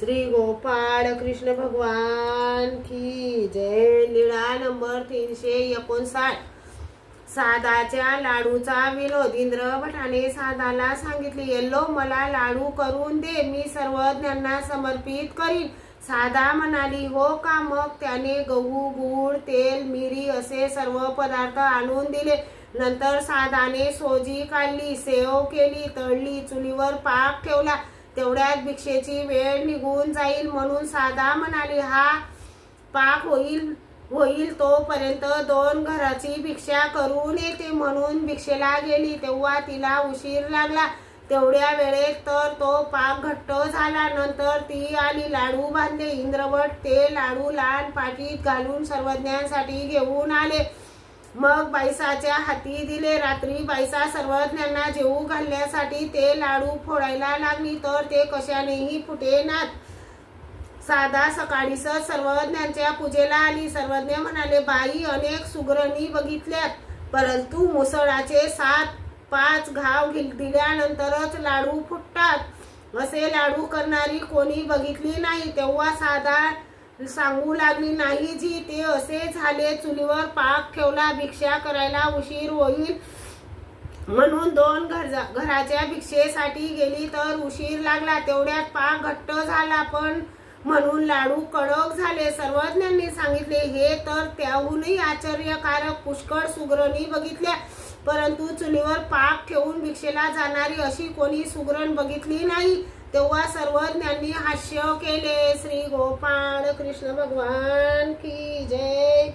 श्री गोपाळ कृष्ण भगवान की जय। लीळा नंबर 359। सादाच्या लाडूचा विनोद। इंद्र भटाने सादाला सांगितले, येल्लो मला लाडू करून दे, मी सर्वज्ञांना समर्पित करीन। सादा म्हणाली, हो का। मग त्याने गहू, गूळ, तेल, मिरी असे सर्व पदार्थ आणून दिले। नंतर सादाने सोजी काढली, सेव केली, तळली, चुलीवर पाक ठेवला। तेवढ्यात भिक्षेची वेळ निघून जाईल म्हणून सादा म्हणाली, हा पाक होईल तोपर्यंत 2 घराची भिक्षा करून येते म्हणून भिक्षेला गेली। तेव्हा तिला उशीर लागला। तेवढ्या वेळेत तर तो पाक घट्ट झाला। नंतर ती आली, लाडू बांधले। इंद्रभट ते लाडू लहान पाटीत घालून सर्वज्ञांसाठी घेऊन आले। मग बाईसाच्या हाती दिले। रात्री बाईसा सर्वज्ञांना जेवू घालण्यासाठी ते लाडू फोडायला लागली, तर ते कशानेही फुटेनात। सादा सकाळीच सर्वज्ञांच्या पूजेला आली। सर्वज्ञ म्हणाले, बाई, अनेक सुग्रणी बघितल्यात, परंतु मुसळाचे 7-5 घाव दिल्यानंतरच लाडू फुटतात, असे लाडू करणारी कोणी बघितली नाही। तेव्हा सादा सांगू लागली, नाही जी, ते असे झाले, चुलीवर पाक ठेवला, भिक्षा करायला उशीर होईल म्हणून 2 घराच्या भिक्षेसाठी गेली तर उशीर लागला। तेवढ्यात पाक घट्ट झाला, पण म्हणून लाडू कडक झाले। सर्वज्ञांनी सांगितले, हे तर त्याहूनही आश्चर्यकारक, पुष्कळ सुग्रणी बघितल्या, परंतु चुलीवर पाक ठेवून भिक्षेला जाणारी अशी कोणी सुग्रण बघितली नाही। तेव्हा सर्वज्ञांनी हास्य केले। श्री गोपाळ कृष्ण भगवान की जय।